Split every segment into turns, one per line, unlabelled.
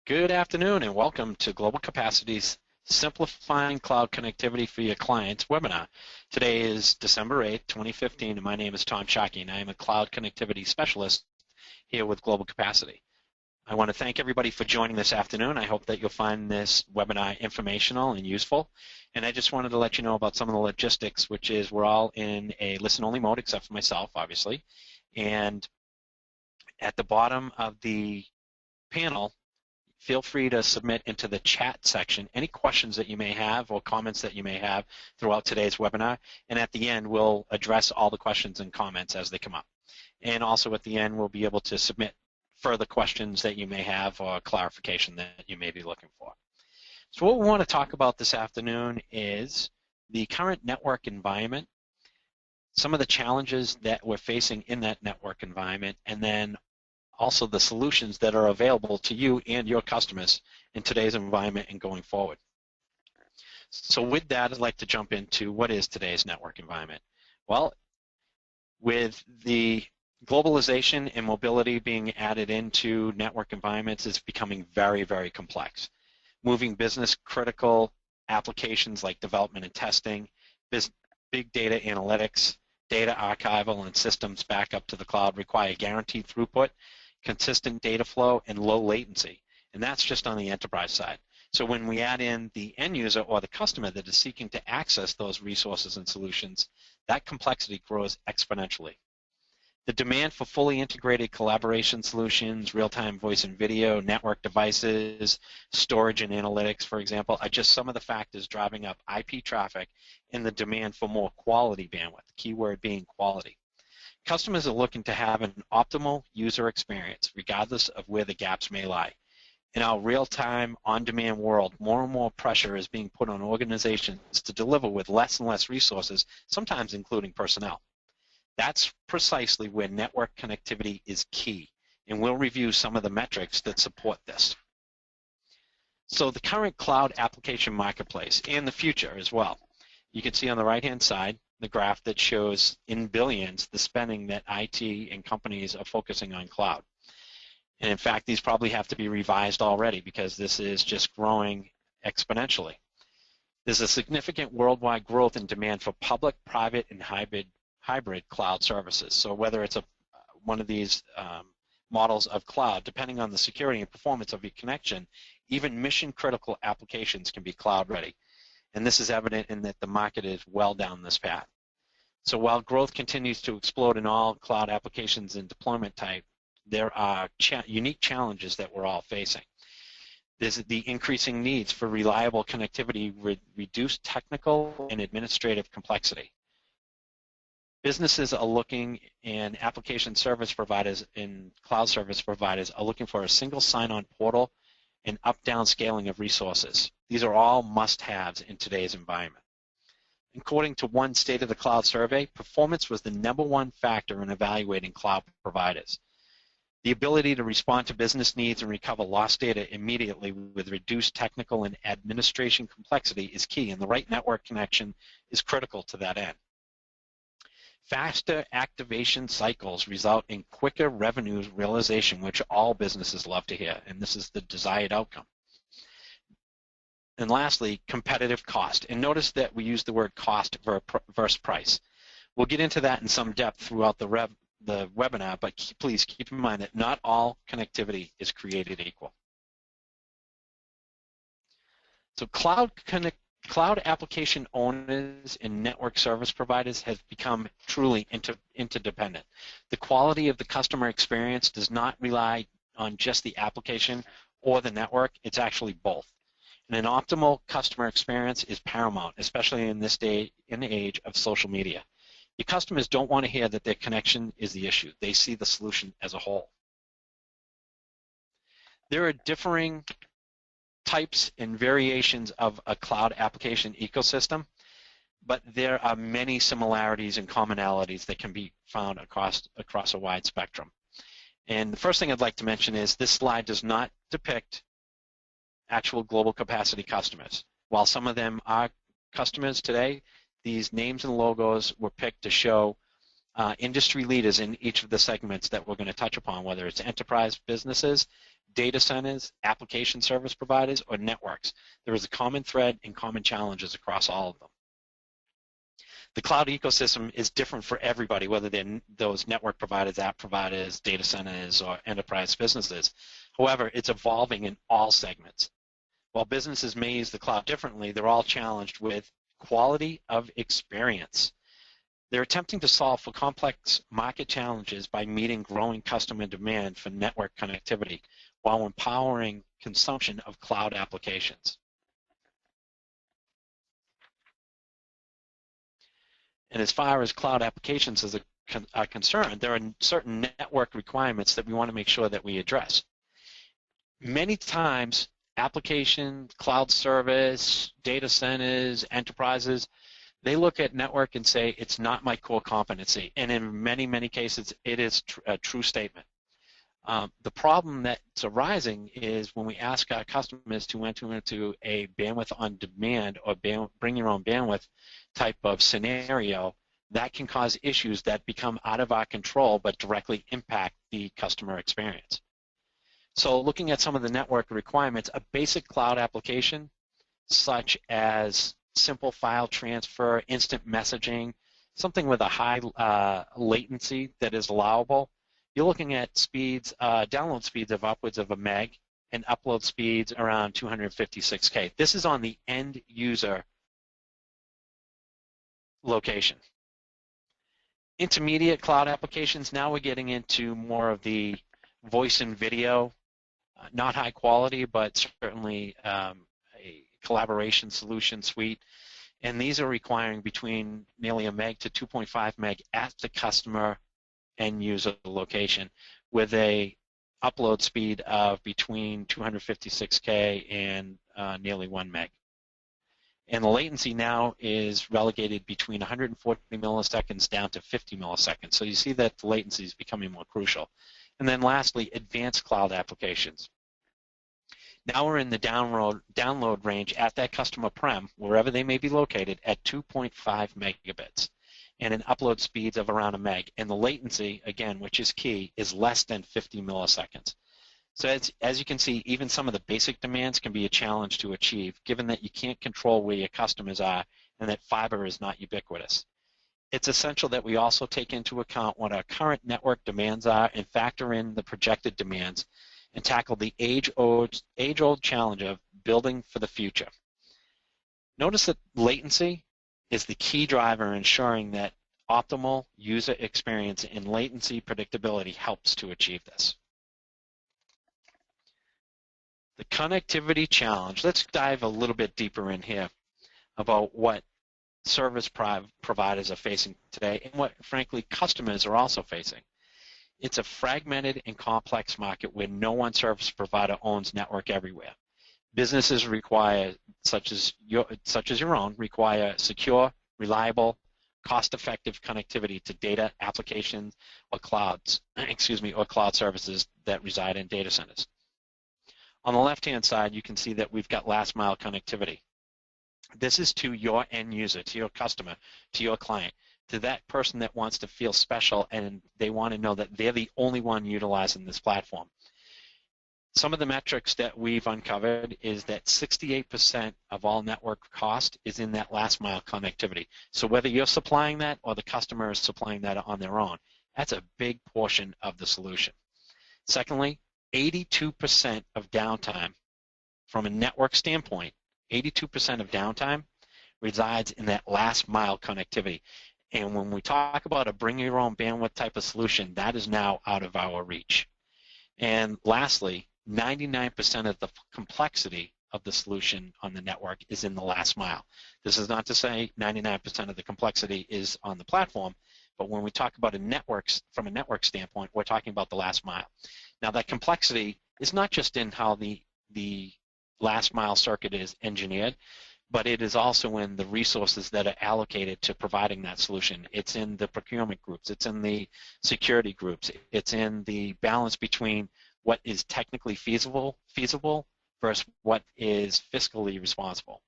Good afternoon and welcome to Global Capacity's Simplifying Cloud Connectivity for Your Clients webinar. Today is December 8th, 2015, and my name is Tom Shockey, and I am a Cloud Connectivity Specialist here with Global Capacity. I want to thank everybody for joining this afternoon. I hope that you'll find this webinar informational and useful. And I just wanted to let you know about some of the logistics, which is we're all in a listen-only mode, except for myself, obviously. And at the bottom of the panel, feel free to submit into the chat section any questions that you may have or comments that you may have throughout today's webinar. And at the end, we'll address all the questions and comments as they come up. And also at the end, we'll be able to submit further questions that you may have or clarification that you may be looking for. So what we want to talk about this afternoon is the current network environment, some of the challenges that we're facing in that network environment, and then also the solutions that are available to you and your customers in today's environment and going forward. So with that, I'd like to jump into what is today's network environment. Well, with the globalization and mobility being added into network environments, it's becoming very, very complex. Moving business critical applications like development and testing, big data analytics, data archival, and systems back up to the cloud require guaranteed throughput, consistent data flow, and low latency. And that's just on the enterprise side. So when we add in the end user or the customer that is seeking to access those resources and solutions, that complexity grows exponentially. The demand for fully integrated collaboration solutions, real-time voice and video, network devices, storage and analytics, for example, are just some of the factors driving up IP traffic and the demand for more quality bandwidth, the key word being quality. Customers are looking to have an optimal user experience, regardless of where the gaps may lie. In our real-time, on-demand world, more and more pressure is being put on organizations to deliver with less and less resources, sometimes including personnel. That's precisely where network connectivity is key, and we'll review some of the metrics that support this. So the current cloud application marketplace and the future as well. You can see on the right-hand side the graph that shows in billions the spending that IT and companies are focusing on cloud. And in fact, these probably have to be revised already because this is just growing exponentially. There's a significant worldwide growth in demand for public, private, and hybrid cloud services. So whether it's one of these models of cloud, depending on the security and performance of your connection, even mission-critical applications can be cloud-ready. And this is evident in that the market is well down this path. So while growth continues to explode in all cloud applications and deployment type, there are unique challenges that we're all facing. There's the increasing needs for reliable connectivity with reduced technical and administrative complexity. Businesses are looking, and application service providers and cloud service providers are looking for a single sign-on portal and up-down scaling of resources. These are all must-haves in today's environment. According to one State of the Cloud survey, performance was the #1 factor in evaluating cloud providers. The ability to respond to business needs and recover lost data immediately with reduced technical and administration complexity is key, and the right network connection is critical to that end. Faster activation cycles result in quicker revenue realization, which all businesses love to hear, and this is the desired outcome. And lastly, competitive cost. And notice that we use the word cost versus price. We'll get into that in some depth throughout the webinar, but please keep in mind that not all connectivity is created equal. So cloud application owners and network service providers have become truly interdependent. The quality of the customer experience does not rely on just the application or the network, it's actually both. And an optimal customer experience is paramount, especially in this day, in the age of social media. Your customers don't want to hear that their connection is the issue. They see the solution as a whole. There are differing types and variations of a cloud application ecosystem, but there are many similarities and commonalities that can be found across a wide spectrum. And the first thing I'd like to mention is this slide does not depict actual global capacity customers. While some of them are customers today, these names and logos were picked to show industry leaders in each of the segments that we're going to touch upon, whether it's enterprise businesses, data centers, application service providers, or networks. There is a common thread and common challenges across all of them. The cloud ecosystem is different for everybody, whether they're those network providers, app providers, data centers, or enterprise businesses. However, it's evolving in all segments. While businesses may use the cloud differently, they're all challenged with quality of experience. They're attempting to solve for complex market challenges by meeting growing customer demand for network connectivity while empowering consumption of cloud applications. And as far as cloud applications are concerned, there are certain network requirements that we want to make sure that we address. Many times, application, cloud service, data centers, enterprises, they look at network and say, it's not my core competency. And in many, many cases, it is a true statement. The problem that's arising is when we ask our customers to enter into a bandwidth on demand or bring your own bandwidth type of scenario, that can cause issues that become out of our control but directly impact the customer experience. So looking at some of the network requirements, a basic cloud application such as simple file transfer, instant messaging, something with a high latency that is allowable, you're looking at speeds, download speeds of upwards of a meg and upload speeds around 256K. This is on the end user location. Intermediate cloud applications, now we're getting into more of the voice and video, not high quality, but certainly a collaboration solution suite. And these are requiring between nearly a meg to 2.5 meg at the customer end user location with a upload speed of between 256K and nearly 1 meg. And the latency now is relegated between 140 milliseconds down to 50 milliseconds. So you see that the latency is becoming more crucial. And then lastly, advanced cloud applications. Now we're in the download range at that customer prem, wherever they may be located, at 2.5 megabits and an upload speeds of around a meg. And the latency, again, which is key, is less than 50 milliseconds. So as you can see, even some of the basic demands can be a challenge to achieve, given that you can't control where your customers are and that fiber is not ubiquitous. It's essential that we also take into account what our current network demands are and factor in the projected demands and tackle the age-old challenge of building for the future. Notice that latency is the key driver ensuring that optimal user experience and latency predictability helps to achieve this. The connectivity challenge, let's dive a little bit deeper in here about what service providers are facing today and what, frankly, customers are also facing. It's a fragmented and complex market where no one service provider owns network everywhere. Businesses require, such as your own, require secure, reliable, cost-effective connectivity to data applications or clouds, or cloud services that reside in data centers. On the left-hand side, you can see that we've got last-mile connectivity. This is to your end user, to your customer, to your client, to that person that wants to feel special and they want to know that they're the only one utilizing this platform. Some of the metrics that we've uncovered is that 68% of all network cost is in that last-mile connectivity. So whether you're supplying that or the customer is supplying that on their own, that's a big portion of the solution. Secondly, 82% of downtime from a network standpoint, 82% of downtime resides in that last mile connectivity. And when we talk about a bring your own bandwidth type of solution, that is now out of our reach. And lastly, 99% of the complexity of the solution on the network is in the last mile. This is not to say 99% of the complexity is on the platform, but when we talk about from a network standpoint, we're talking about the last mile. Now that complexity is not just in how the last mile circuit is engineered, but it is also in the resources that are allocated to providing that solution. It's in the procurement groups, it's in the security groups, it's in the balance between what is technically feasible versus what is fiscally responsible.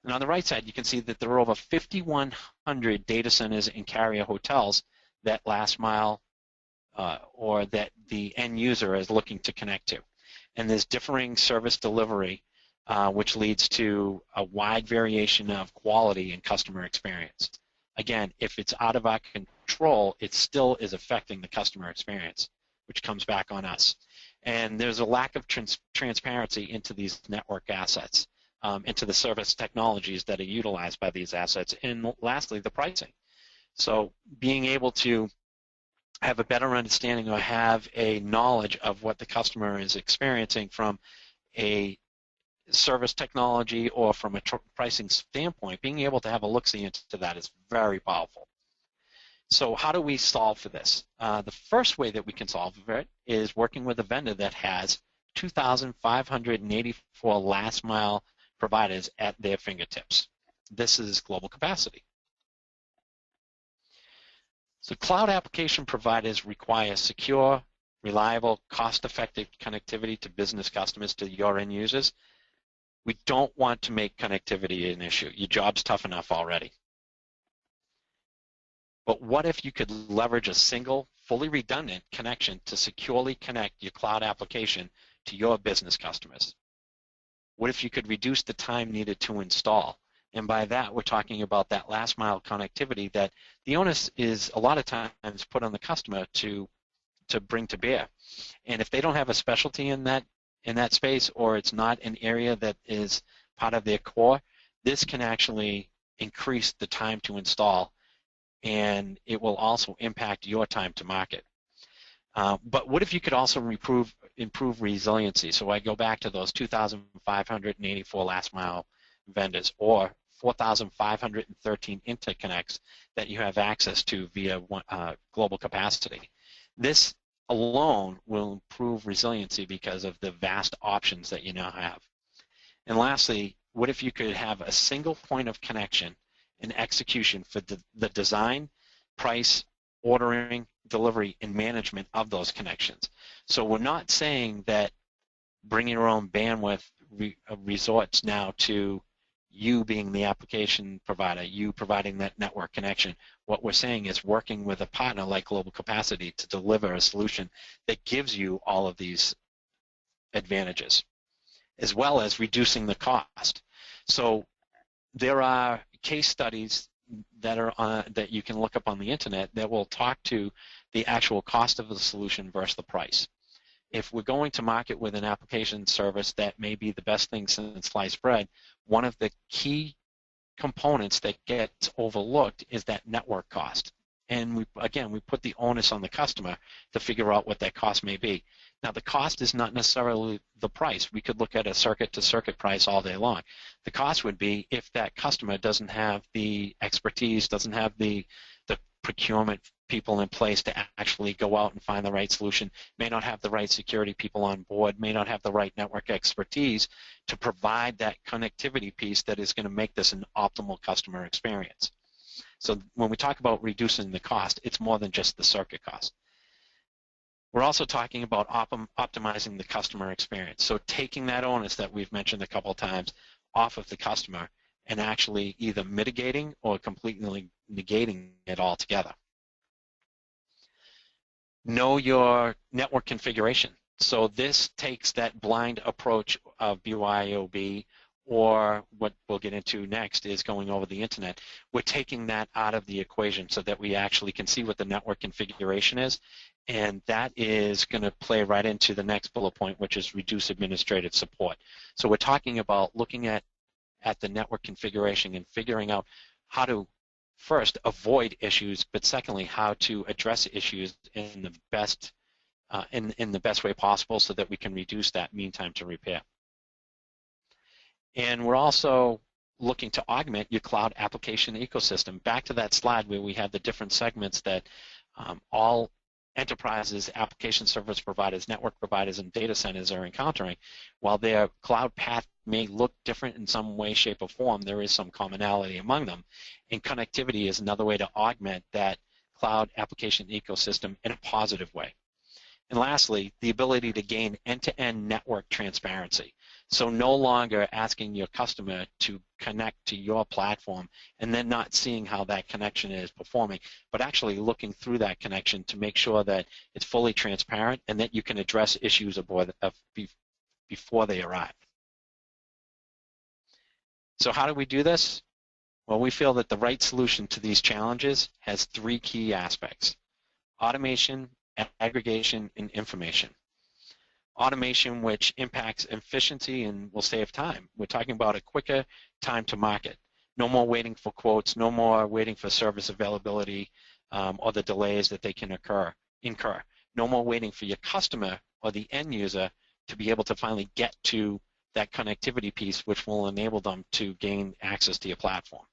And on the right side, you can see that there are over 5,100 data centers and carrier hotels that last mile or that the end user is looking to connect to. And there's differing service delivery, which leads to a wide variation of quality and customer experience. Again, if it's out of our control, it still is affecting the customer experience, which comes back on us. And there's a lack of transparency into these network assets, into the service technologies that are utilized by these assets, and lastly, the pricing. So being able to have a better understanding or have a knowledge of what the customer is experiencing from a service technology or from a pricing standpoint, being able to have a look-see into that is very powerful. So how do we solve for this? The first way that we can solve for it is working with a vendor that has 2,584 last mile providers at their fingertips. This is GLOBALCAPACITY. So cloud application providers require secure, reliable, cost-effective connectivity to business customers, to your end users. We don't want to make connectivity an issue. Your job's tough enough already. But what if you could leverage a single, fully redundant connection to securely connect your cloud application to your business customers? What if you could reduce the time needed to install? And by that, we're talking about that last mile connectivity that the onus is a lot of times put on the customer to bring to bear. And if they don't have a specialty in that space, or it's not an area that is part of their core, this can actually increase the time to install, and it will also impact your time to market. But what if you could also improve resiliency? So I go back to those 2,584 last mile vendors, or 4,513 interconnects that you have access to via GLOBALCAPACITY. This alone will improve resiliency because of the vast options that you now have. And lastly, what if you could have a single point of connection and execution for the design, price, ordering, delivery, and management of those connections? So we're not saying that bringing your own bandwidth resorts now to you being the application provider, you providing that network connection. What we're saying is working with a partner like GLOBALCAPACITY to deliver a solution that gives you all of these advantages, as well as reducing the cost. So there are case studies that are that you can look up on the internet that will talk to the actual cost of the solution versus the price. If we're going to market with an application service that may be the best thing since sliced bread, one of the key components that gets overlooked is that network cost. And we put the onus on the customer to figure out what that cost may be. Now, the cost is not necessarily the price. We could look at a circuit-to-circuit price all day long. The cost would be if that customer doesn't have the expertise, doesn't have the procurement people in place to actually go out and find the right solution, may not have the right security people on board, may not have the right network expertise to provide that connectivity piece that is going to make this an optimal customer experience. So when we talk about reducing the cost, it's more than just the circuit cost. We're also talking about optimizing the customer experience. So taking that onus that we've mentioned a couple of times off of the customer and actually either mitigating or completely negating it altogether. Know your network configuration. So this takes that blind approach of BYOB, or what we'll get into next is going over the internet. We're taking that out of the equation so that we actually can see what the network configuration is, and that is going to play right into the next bullet point, which is reduce administrative support. So we're talking about looking at the network configuration and figuring out how to first avoid issues, but secondly, how to address issues in the best way possible so that we can reduce that mean time to repair. And we're also looking to augment your cloud application ecosystem. Back to that slide where we had the different segments that all enterprises, application service providers, network providers, and data centers are encountering. While their cloud path may look different in some way, shape, or form, there is some commonality among them. And connectivity is another way to augment that cloud application ecosystem in a positive way. And lastly, the ability to gain end-to-end network transparency. So no longer asking your customer to connect to your platform and then not seeing how that connection is performing, but actually looking through that connection to make sure that it's fully transparent and that you can address issues before they arrive. So how do we do this? Well, we feel that the right solution to these challenges has three key aspects: automation, aggregation, and information. Automation, which impacts efficiency and will save time. We're talking about a quicker time to market. No more waiting for quotes, no more waiting for service availability or the delays that they can incur. No more waiting for your customer or the end user to be able to finally get to that connectivity piece, which will enable them to gain access to your platform.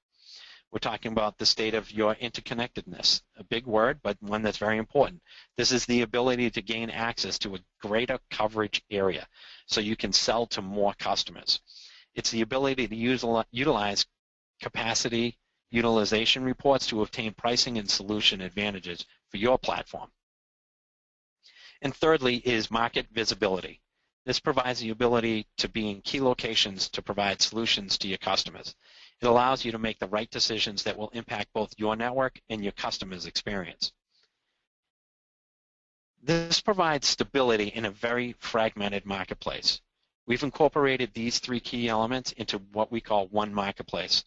We're talking about the state of your interconnectedness, a big word, but one that's very important. This is the ability to gain access to a greater coverage area so you can sell to more customers. It's the ability to utilize capacity utilization reports to obtain pricing and solution advantages for your platform. And thirdly is market visibility. This provides the ability to be in key locations to provide solutions to your customers. It allows you to make the right decisions that will impact both your network and your customer's experience. This provides stability in a very fragmented marketplace. We've incorporated these three key elements into what we call One Marketplace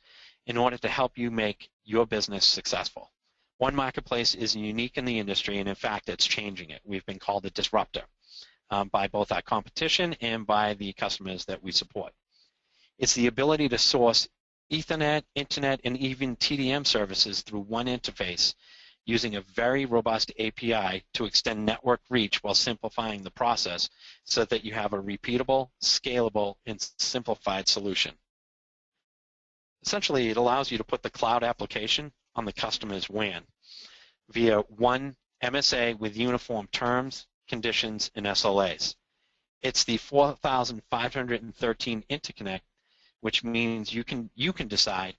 in order to help you make your business successful. One Marketplace is unique in the industry, and in fact, it's changing it. We've been called a disruptor by both our competition and by the customers that we support. It's the ability to source Ethernet, Internet, and even TDM services through one interface using a very robust API to extend network reach while simplifying the process so that you have a repeatable, scalable, and simplified solution. Essentially, it allows you to put the cloud application on the customer's WAN via one MSA with uniform terms, conditions, and SLAs. It's the 4,513 interconnect, which means you can decide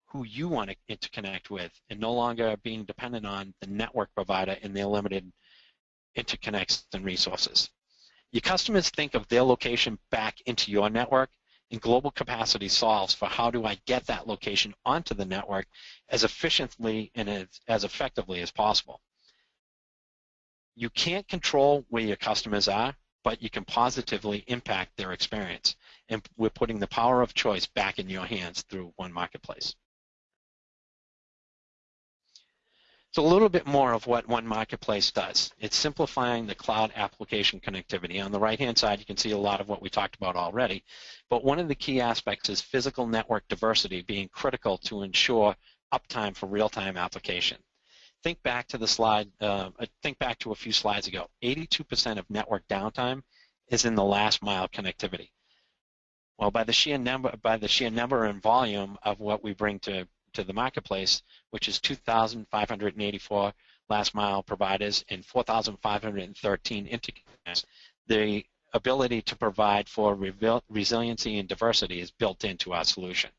who you want to interconnect with and no longer being dependent on the network provider and their limited interconnects and resources. Your customers think of their location back into your network, and Global Capacity solves for how do I get that location onto the network as efficiently and as effectively as possible. You can't control where your customers are, but you can positively impact their experience. And we're putting the power of choice back in your hands through One Marketplace. So a little bit more of what One Marketplace does. It's simplifying the cloud application connectivity. On the right-hand side, you can see a lot of what we talked about already. But one of the key aspects is physical network diversity being critical to ensure uptime for real-time application. Think back to the slide, think back to a few slides ago. 82% of network downtime is in the last mile connectivity. Well, by the sheer number and volume of what we bring to the marketplace, which is 2,584 last mile providers and 4,513 interconnects, the ability to provide for resiliency and diversity is built into our solution.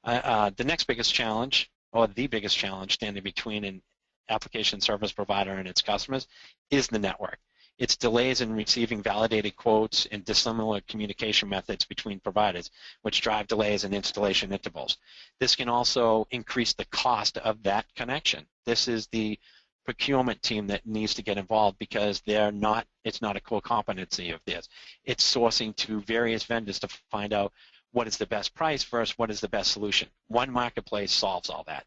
The next biggest challenge, or the biggest challenge standing between an application service provider and its customers, is the network. It's delays in receiving validated quotes and dissimilar communication methods between providers, which drive delays in installation intervals. This can also increase the cost of that connection. This is the procurement team that needs to get involved because it's not a core competency of theirs. It's sourcing to various vendors to find out what is the best price versus what is the best solution. One Marketplace solves all that.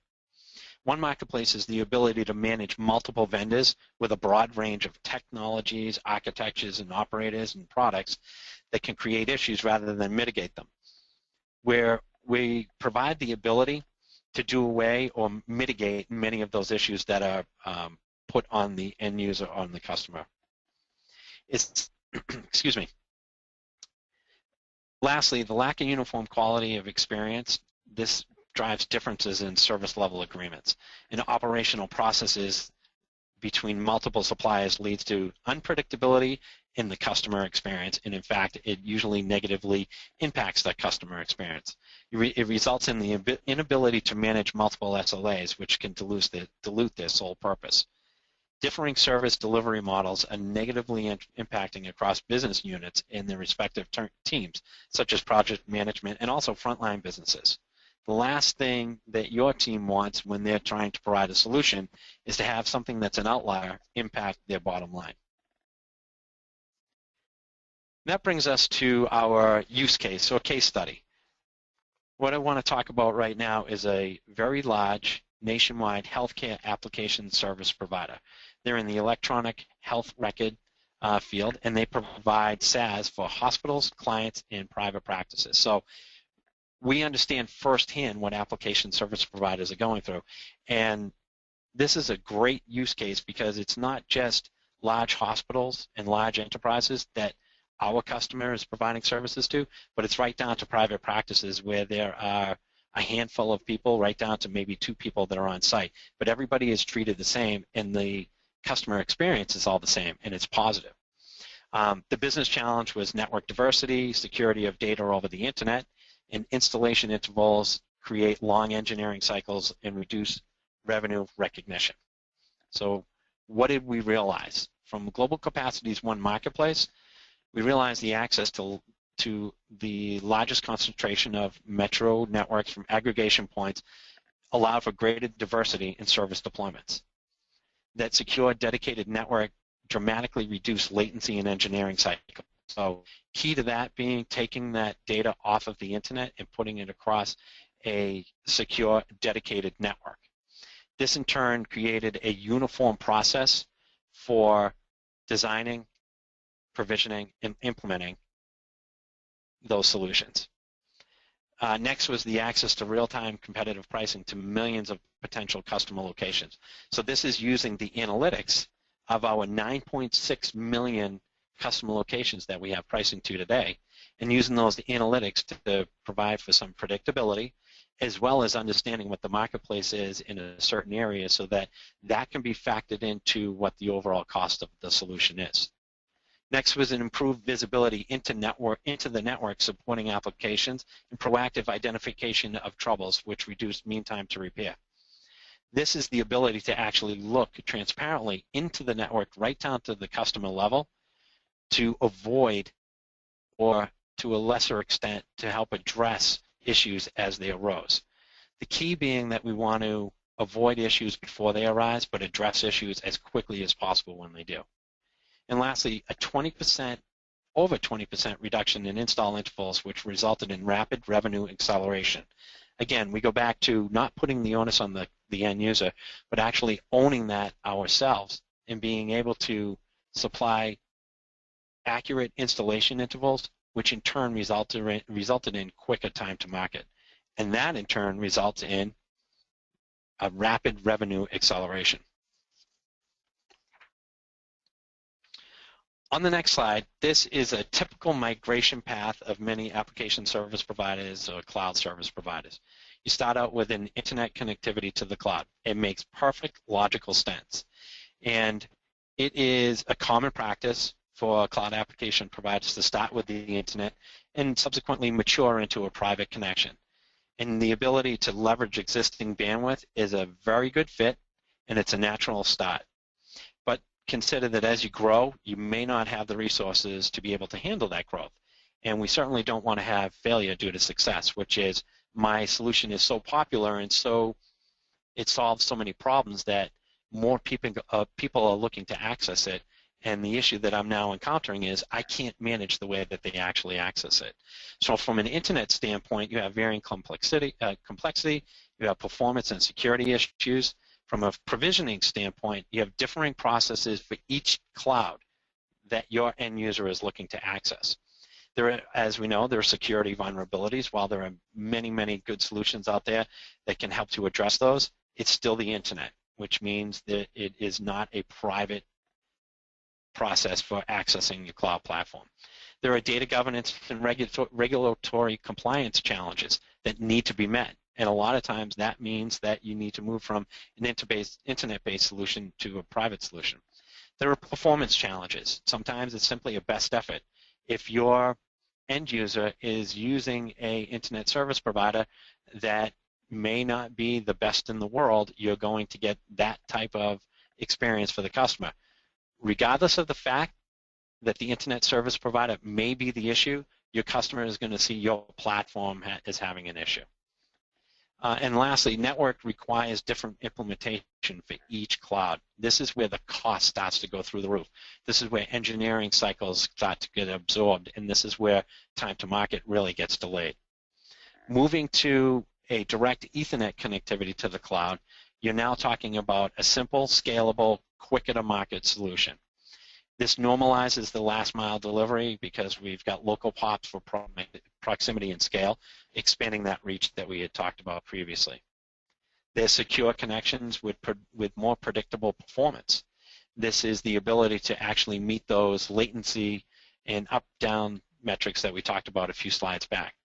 One Marketplace is the ability to manage multiple vendors with a broad range of technologies, architectures, and operators and products that can create issues rather than mitigate them. Where we provide the ability to do away or mitigate many of those issues that are put on the end user, on the customer. Excuse me. Lastly, the lack of uniform quality of experience, this drives differences in service level agreements. And operational processes between multiple suppliers leads to unpredictability in the customer experience, and in fact, it usually negatively impacts that customer experience. It results in the inability to manage multiple SLAs, which can dilute their sole purpose. Differing service delivery models are negatively impacting across business units in their respective teams, such as project management and also frontline businesses. The last thing that your team wants when they're trying to provide a solution is to have something that's an outlier impact their bottom line. That brings us to our use case or case study. What I want to talk about right now is a very large nationwide healthcare application service provider. They're in the electronic health record field, and they provide SaaS for hospitals, clients, and private practices. So we understand firsthand what application service providers are going through, and this is a great use case because it's not just large hospitals and large enterprises that our customer is providing services to, but it's right down to private practices where there are a handful of people, right down to maybe 2 people that are on site. But everybody is treated the same, and the customer experience is all the same, and it's positive. The business challenge was network diversity, security of data over the internet, and installation intervals create long engineering cycles and reduce revenue recognition. So what did we realize? From GLOBALCAPACITY's One Marketplace, we realized the access to the largest concentration of metro networks from aggregation points allowed for greater diversity in service deployments. That secure, dedicated network dramatically reduced latency and engineering cycles. So key to that being taking that data off of the internet and putting it across a secure, dedicated network. This in turn created a uniform process for designing, provisioning, and implementing those solutions. Next was the access to real-time competitive pricing to millions of potential customer locations. So this is using the analytics of our 9.6 million customer locations that we have pricing to today, and using those analytics to provide for some predictability, as well as understanding what the marketplace is in a certain area so that that can be factored into what the overall cost of the solution is. Next was an improved visibility into the network supporting applications and proactive identification of troubles, which reduced mean time to repair. This is the ability to actually look transparently into the network right down to the customer level to avoid, or to a lesser extent, to help address issues as they arose. The key being that we want to avoid issues before they arise, but address issues as quickly as possible when they do. And lastly, a 20%, over 20% reduction in install intervals, which resulted in rapid revenue acceleration. Again, we go back to not putting the onus on the end user, but actually owning that ourselves and being able to supply accurate installation intervals, which in turn resulted in quicker time to market. And that in turn results in a rapid revenue acceleration. On the next slide, this is a typical migration path of many application service providers or cloud service providers. You start out with an internet connectivity to the cloud. It makes perfect logical sense. And it is a common practice for cloud application providers to start with the internet and subsequently mature into a private connection. And the ability to leverage existing bandwidth is a very good fit, and it's a natural start. But consider that as you grow, you may not have the resources to be able to handle that growth. And we certainly don't want to have failure due to success, which is my solution is so popular and so it solves so many problems that more people are looking to access it. And the issue that I'm now encountering is I can't manage the way that they actually access it. So from an internet standpoint, you have varying complexity, you have performance and security issues. From a provisioning standpoint, you have differing processes for each cloud that your end user is looking to access. There are, as we know, there are security vulnerabilities. While there are many, many good solutions out there that can help to address those, it's still the internet, which means that it is not a private process for accessing your cloud platform. There are data governance and regulatory compliance challenges that need to be met. And a lot of times that means that you need to move from an internet-based solution to a private solution. There are performance challenges. Sometimes it's simply a best effort. If your end user is using an internet service provider that may not be the best in the world, you're going to get that type of experience for the customer. Regardless of the fact that the internet service provider may be the issue, your customer is going to see your platform is having an issue. And lastly, network requires different implementation for each cloud. This is where the cost starts to go through the roof. This is where engineering cycles start to get absorbed, and this is where time to market really gets delayed. Moving to a direct Ethernet connectivity to the cloud, you're now talking about a simple, scalable, quicker to market solution. This normalizes the last mile delivery because we've got local POPs for proximity and scale, expanding that reach that we had talked about previously. There's secure connections with more predictable performance. This is the ability to actually meet those latency and up-down metrics that we talked about a few slides back.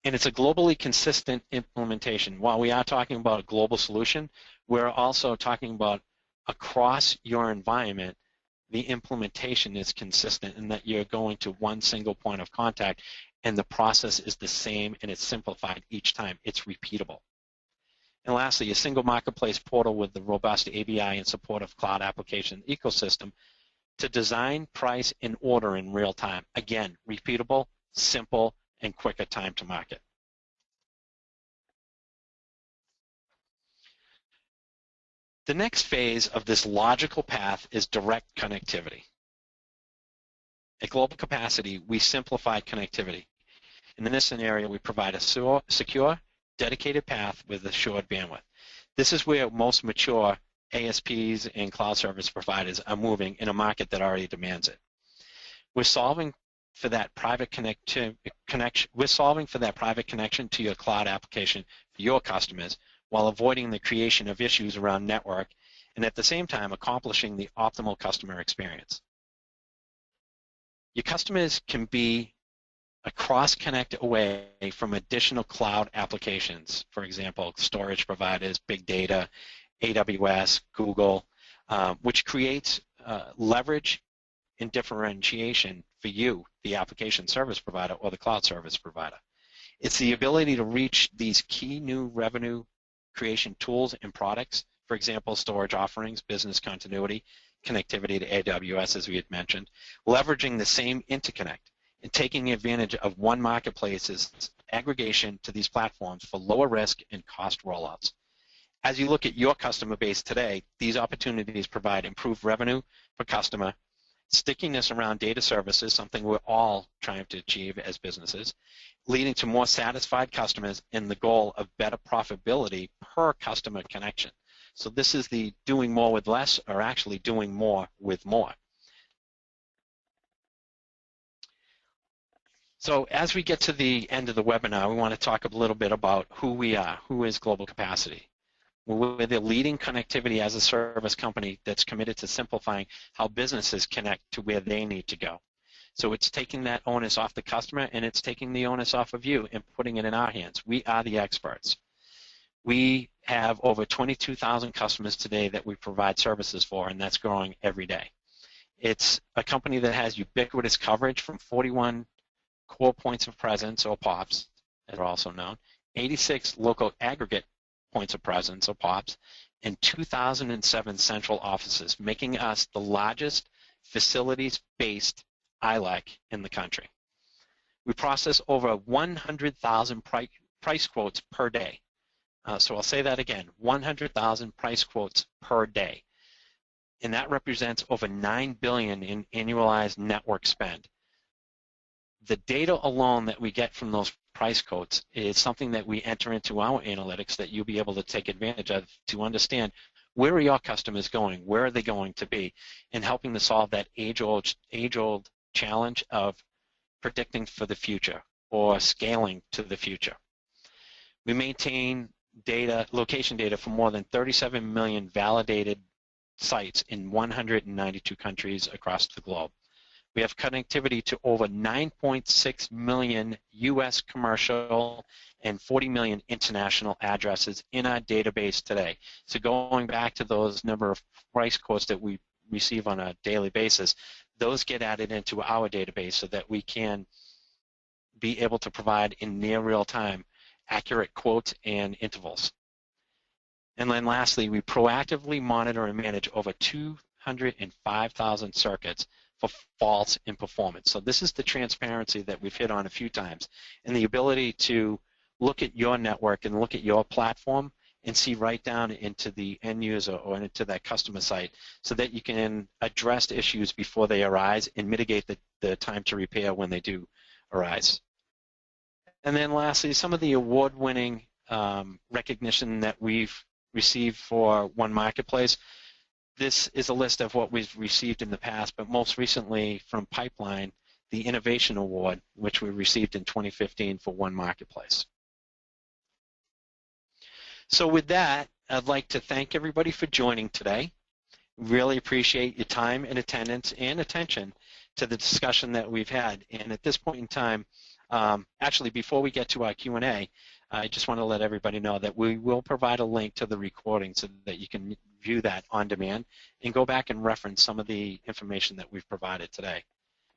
And it's a globally consistent implementation. While we are talking about a global solution, we're also talking about across your environment, the implementation is consistent in that you're going to one single point of contact and the process is the same and it's simplified each time. It's repeatable. And lastly, a single marketplace portal with the robust ABI and support of cloud application ecosystem to design, price, and order in real time. Again, repeatable, simple, and quicker time to market. The next phase of this logical path is direct connectivity. At Global Capacity, we simplify connectivity. And in this scenario, we provide a secure, dedicated path with assured bandwidth. This is where most mature ASPs and cloud service providers are moving in a market that already demands it. We're solving for that private connection to your cloud application for your customers, while avoiding the creation of issues around network and at the same time accomplishing the optimal customer experience. Your customers can be a cross-connect away from additional cloud applications, for example, storage providers, big data, AWS, Google, which creates leverage and differentiation for you, the application service provider or the cloud service provider. It's the ability to reach these key new revenue creation tools and products, for example, storage offerings, business continuity, connectivity to AWS, as we had mentioned, leveraging the same interconnect and taking advantage of one marketplace's aggregation to these platforms for lower risk and cost rollouts. As you look at your customer base today, these opportunities provide improved revenue per customer, stickiness around data services, something we're all trying to achieve as businesses, leading to more satisfied customers and the goal of better profitability per customer connection. So this is the doing more with less, or actually doing more with more. So as we get to the end of the webinar, we want to talk a little bit about who we are. Who is Global Capacity? We're the leading connectivity as a service company that's committed to simplifying how businesses connect to where they need to go. So it's taking that onus off the customer and it's taking the onus off of you and putting it in our hands. We are the experts. We have over 22,000 customers today that we provide services for, and that's growing every day. It's a company that has ubiquitous coverage from 41 core points of presence, or POPs, as they're also known, 86 local aggregate points of presence, or POPs, and 2,007 central offices, making us the largest facilities-based ILEC in the country. We process over 100,000 price quotes per day. So I'll say that again, 100,000 price quotes per day. And that represents over $9 billion in annualized network spend. The data alone that we get from those price quotes is something that we enter into our analytics that you'll be able to take advantage of to understand where are your customers going, where are they going to be, and helping to solve that age-old challenge of predicting for the future or scaling to the future. We maintain data, location data for more than 37 million validated sites in 192 countries across the globe. We have connectivity to over 9.6 million U.S. commercial and 40 million international addresses in our database today. So going back to those number of price quotes that we receive on a daily basis, those get added into our database so that we can be able to provide in near real time accurate quotes and intervals. And then lastly, we proactively monitor and manage over 205,000 circuits for faults in performance. So this is the transparency that we've hit on a few times, and the ability to look at your network and look at your platform and see right down into the end user or into that customer site so that you can address issues before they arise and mitigate the time to repair when they do arise. And then lastly, some of the award-winning recognition that we've received for One Marketplace. This is a list of what we've received in the past, but most recently from Pipeline, the Innovation Award, which we received in 2015 for One Marketplace. So with that, I'd like to thank everybody for joining today. Really appreciate your time and attendance and attention to the discussion that we've had. And at this point in time, actually before we get to our Q&A, I just want to let everybody know that we will provide a link to the recording so that you can view that on demand and go back and reference some of the information that we've provided today.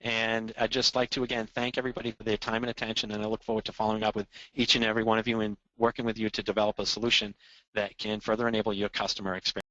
And I'd just like to, again, thank everybody for their time and attention, and I look forward to following up with each and every one of you and working with you to develop a solution that can further enable your customer experience.